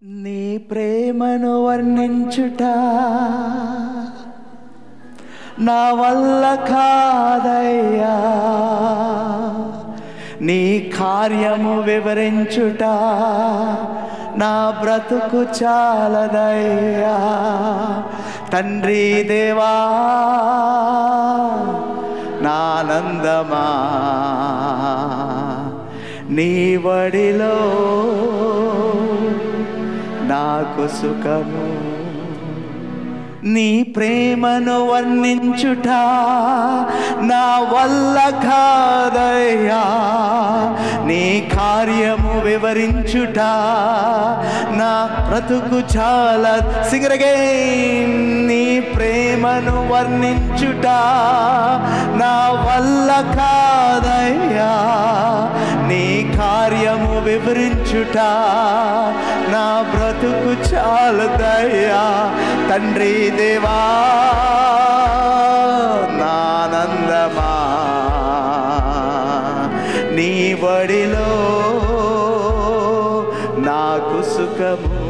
నీ ప్రేమను వర్ణించుట నా వల్ల కాదయ్యా, నీ కార్యము వివరించుట నా బ్రతుకు చాలదయ్యా. తండ్రి దేవా నా ఆనందమా, నీ వడిలో నాకు సుఖము. నీ ప్రేమను వర్ణించుట నా వల్ల కాదయ్యా, నీ కార్యము వివరించుట నా బ్రతుకు చాలా. Singer again. నీ ప్రేమను వర్ణించుట నా వల్ల కాదయ్యా, నీ కార్యము వివరించుట నా బ్రతుకు చాలదయ్యా. తండ్రి దేవా నా ఆనందమా, నీ బడిలో నాకు సుఖము.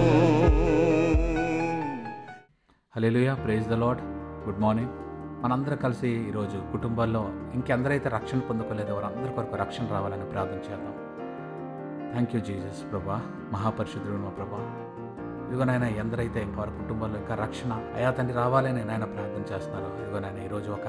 Hallelujah, praise the Lord. Good morning. మనందరం కలిసి ఈరోజు కుటుంబాల్లో ఇంకెందరైతే రక్షణ పొందుకోలేదో వారందరి కొరకు రక్షణ రావాలని ప్రార్థన చేద్దాం. Thank you Jesus. ప్రభా, మహాపరిశుద్ధుడు మా ప్రభా, ఇదిగోనైనా ఎందరైతే వారి కుటుంబాల్లో ఇంకా రక్షణ అయా తండ్రి రావాలని నాయన ప్రార్థన చేస్తున్నారు. ఇదిగోనైనా ఈరోజు ఒక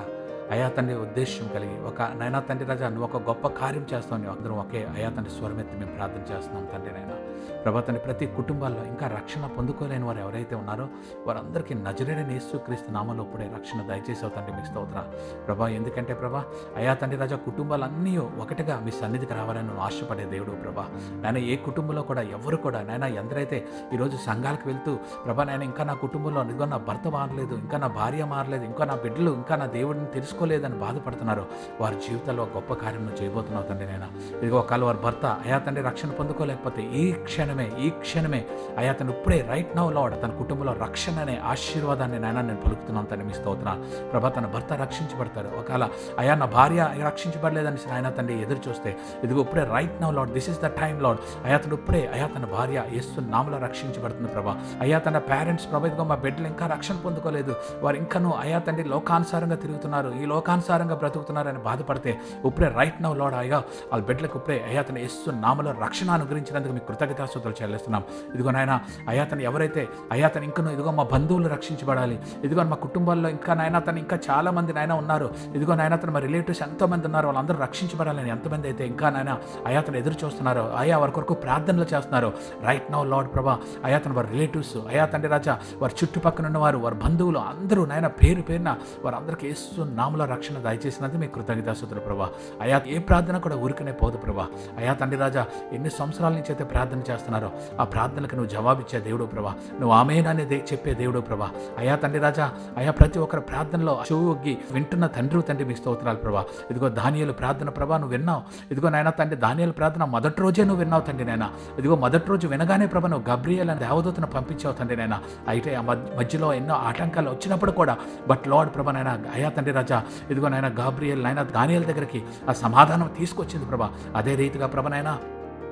అయా తండ్రి ఉద్దేశం కలిగి ఒక నైనా తండ్రి రాజా నువ్వు ఒక గొప్ప కార్యం చేస్తావు, అందరం ఒకే అయా తండ్రి స్వరమెత్తి మేము ప్రార్థన చేస్తున్నాం. తండ్రి నైనా ప్రభా తండ్రి ప్రతి కుటుంబాల్లో ఇంకా రక్షణ పొందుకోలేని వారు ఎవరైతే ఉన్నారో వారందరికీ నజరేయుడైన యేసుక్రీస్తు నామములో ఇప్పుడే రక్షణ దయచేసావు తండ్రి. మీకు స్తోత్రం ప్రభా. ఎందుకంటే ప్రభా అయా తండ్రి రాజా కుటుంబాలన్నీ ఒకటిగా మీ సన్నిధికి రావాలని నువ్వు ఆశపడే దేవుడు ప్రభా. నాయన ఏ కుటుంబంలో కూడా ఎవరు కూడా నాయన ఎందరైతే ఈరోజు సంఘాలకు వెళ్తూ ప్రభా నాయన ఇంకా నా కుటుంబంలో ఇదిగో నా భర్త మారలేదు, ఇంకా నా భార్య మారలేదు, ఇంకా నా బిడ్డలు ఇంకా నా దేవుడిని తెలుసుకోలేదని బాధపడుతున్నారు, వారి జీవితాల్లో గొప్ప కార్యం నువ్వు చేయబోతున్నావు తండ్రి. నేను ఇదిగో ఒకవేళ వారి భర్త అయా తండ్రి రక్షణ పొందుకోలేకపోతే ఈ క్షణమే అయా తను ఇప్పుడే రైట్ నౌ లార్డ్ తన కుటుంబంలో రక్షణ అనే ఆశీర్వాదాన్ని నాయన నేను పలుకుతున్నాను తండ్రి. మీ స్తోత్రం ప్రభా. తన భర్త రక్షించబడతారు. ఒకవేళ అయా నా భార్య రక్షించబడలేదని ఆయన తండ్రి ఎదురు చూస్తే ఇదిగో ఇప్పుడే right now lord this is the time lord అయా తను ఇప్పుడే అయా తన భార్య యేసు నామములో రక్షించబడుతుంది ప్రభా. అయా తన పేరెంట్స్ ప్రభా ఇదిగో మా బిడ్డలు ఇంకా రక్షణ పొందుకోలేదు, వారు ఇంకాను అయా తండ్రి లోకానుసారంగా తిరుగుతున్నారు, ఈ లోకానుసారంగా బ్రతుకుతున్నారని బాధపడితే ఇప్పుడే రైట్ నౌ లార్డ్ అయ్యా వాళ్ళ బిడ్డలకు ఇప్పుడే అయా తన యేసు నామములో రక్షణ అనుగ్రహించినందుకు మీకు కృతజ్ఞతాస్తుతులు చెల్లిస్తున్నాం. ఇదిగో నాయన అయా తను ఎవరైతే అయా తను ఇంకను ఇదిగో మా బంధువులు రక్షించబడాలి, ఇదిగో మా కుటుంబాల్లో ఇంకా నాయన తను ఇంకా చాలా మంది నాయన ఉన్నారు, ఇదిగో నాయన తను మా రిలేటివ్స్ ఎంతోమంది ఉన్నారు, వాళ్ళందరూ రక్షించబడాలని ఎంతమంది అయితే ఇంకా నాయన అయా తను ఎదురు చూస్తున్నారో అయా వారి కొరకు ప్రార్థనలు చేస్తున్నారు రైట్ నౌ లార్డ్ ప్రభా. అయా తను వారి రిలేటివ్స్ అయా తండ్రి రాజా వారి చుట్టుపక్కల ఉన్నవారు వారి బంధువులు అందరూ నాయన పేరున వారందరికీ యేసు నామములో రక్షణ దయచేసినందుకు మీకు కృతజ్ఞతాస్తుతులు ప్రభా. అయా ఏ ప్రార్థన కూడా ఊరికనే పోదు ప్రభా. అయా తండ్రి రాజా ఎన్ని సంవత్సరాల నుంచి అయితే ప్రార్థన చేస్తున్నారో ఆ ప్రార్థనకు నువ్వు జవాబిచ్చే దేవుడు ప్రభా, నువ్వు ఆమేన్ అనేది చెప్పే దేవుడు ప్రభా. అయా తండ్రి రాజా అయా ప్రతి ఒక్కరి ప్రార్థనలో చెవుగి వింటున్న తండ్రి మీకు స్తోత్రాలు ప్రభా. ఇదిగో దానియేలు ప్రార్థన ప్రభా నువ్వు విన్నావు, ఇదిగో నాయన తండ్రి దానియేలు ప్రార్థన మొదటి రోజే నువ్వు విన్నావు తండ్రి నాయన. ఇదిగో మొదటి రోజు వినగానే ప్రభా నువ్వు గబ్రియేల్ అనే దేవదూతను పంపించావు తండ్రి నాయన. అయితే ఆ మధ్యలో ఎన్నో ఆటంకాలు వచ్చినప్పుడు కూడా బట్ లార్డ్ ప్రభా నాయన అయా తండ్రి రాజా ఇదిగో నాయన గాబ్రియేల్ నాయన దానియేలు దగ్గరికి ఆ సమాధానం తీసుకొచ్చింది ప్రభా. అదే రీతిగా ప్రభా నాయన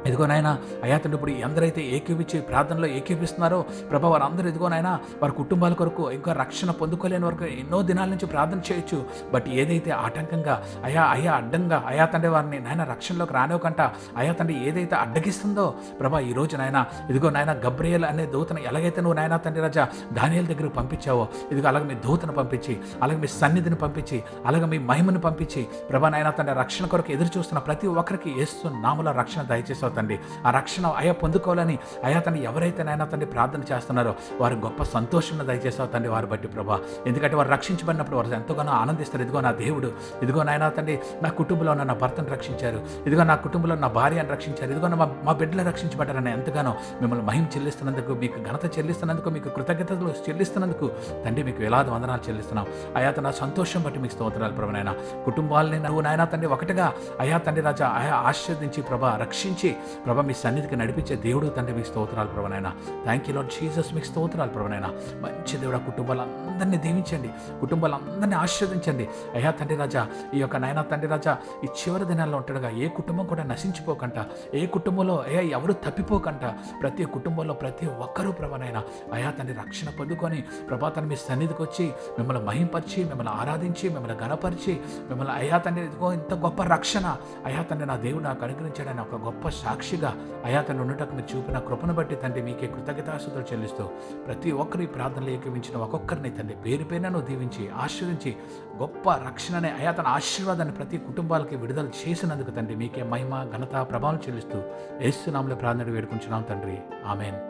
ఇదిగో నాయన అయా తండ్రి ఇప్పుడు ఎందరైతే ఏకీపించి ప్రార్థనలో ఏకీపిస్తున్నారో ప్రభా వారందరూ ఇదిగో నాయన వారి కుటుంబాల కొరకు ఇంకా రక్షణ పొందుకోలేని వరకు ఎన్నో దినాల నుంచి ప్రార్థన చేయొచ్చు, బట్ ఏదైతే ఆటంకంగా అయా అడ్డంగా అయా తండ్రి వారిని నాయన రక్షణలోకి రానివ్వకంట అయా తండ్రి ఏదైతే అడ్డగిస్తుందో ప్రభా ఈ రోజు నాయన ఇదిగో నాయన గబ్రియేల్ అనే దూతను ఎలాగైతే నువ్వు నాయన తండ్రి రాజా దానియేలు దగ్గరకు పంపించావో ఇదిగో అలాగే మీ దూతను పంపించి అలాగే మీ సన్నిధిని పంపించి అలాగే మీ మహిమను పంపించి ప్రభా నాయన తండ్రి రక్షణ కొరకు ఎదురు చూస్తున్న ప్రతి ఒక్కరికి యేసు నామములో రక్షణ దయచేసావు తండ్రి. ఆ రక్షణ అయా పొందుకోవాలని అయా తండ్రి ఎవరైతే నాయన తండ్రి ప్రార్థన చేస్తున్నారో వారు గొప్ప సంతోషం దయచేసావు తండ్రి వారి బట్టి ప్రభా. ఎందుకంటే వారు రక్షించబడినప్పుడు వారు ఎంతగానో ఆనందిస్తారు. ఇదిగో నా దేవుడు ఇదిగో నాయన తండ్రి నా కుటుంబంలో నా భర్తను రక్షించారు, ఇదిగో నా కుటుంబంలో నా భార్యను రక్షించారు, ఇదిగో మా బిడ్డలు రక్షించబడ్డారని ఎంతగానో మిమ్మల్ని మహిమ చెల్లిస్తున్నందుకు మీకు ఘనత చెల్లిస్తున్నందుకు మీకు కృతజ్ఞతలు చెల్లిస్తున్నందుకు తండ్రి మీకు వేలాది వందనాలు చెల్లిస్తున్నాం. అయా తన సంతోషం బట్టి మీకు స్తోత్రాలు ప్రభా. నాయన కుటుంబాలని నువ్వు నాయన తండ్రి ఒకటిగా అయా తండ్రి రాజా అయా ఆశీర్వదించి ప్రభా రక్షించి ప్రభా మీ సన్నిధికి నడిపించే దేవుడు తండ్రి మీకు స్తోత్రాలు ప్రభువైనా. థ్యాంక్ యూ లార్డ్ జీసస్, మీకు స్తోత్రాలు ప్రభువైనా. మంచి దేవుడు కుటుంబాలందరినీ దీవించండి, కుటుంబాలందరినీ ఆశీర్వదించండి అయ్యా తండ్రి రాజా. ఈ యొక్క నాయనా తండ్రి రాజా ఈ చివరి దినాల్లో ఉంటాడుగా ఏ కుటుంబం కూడా నశించిపోకంట, ఏ కుటుంబంలో ఎవరు తప్పిపోకంట, ప్రతి కుటుంబంలో ప్రతి ఒక్కరూ ప్రభువైనా అయ్యా తండ్రి రక్షణ పొందుకొని ప్రభాతాన్ని మీ సన్నిధికి వచ్చి మిమ్మల్ని మహింపరిచి, మిమ్మల్ని ఆరాధించి, మిమ్మల్ని గణపరిచి, మిమ్మల్ని అయ్యా తండ్రి ఇదిగో ఇంత గొప్ప రక్షణ అయ్యా తండ్రి నా దేవుడు నాకు అనుగ్రహించాడని ఒక గొప్ప సాక్షిగా అయ్యా తండ్రి ఉండటకు మీరు చూపిన కృపను బట్టి తండ్రి మీకే కృతజ్ఞతాస్తుతులు చెల్లిస్తూ ప్రతి ఒక్కరి ప్రార్థనలు ఏకీవించిన ఒక్కొక్కరిని తండ్రి పేరు పేరును దీవించి ఆశీర్వించి గొప్ప రక్షణనే అయ్యా తన ఆశీర్వాదాన్ని ప్రతి కుటుంబాలకి విడుదల చేసినందుకు తండ్రి మీకే మహిమ ఘనత ప్రభావం చెల్లిస్తూ యేసు నామములో ప్రార్థన వేడుకుంటున్నాం తండ్రి. ఆమేన్.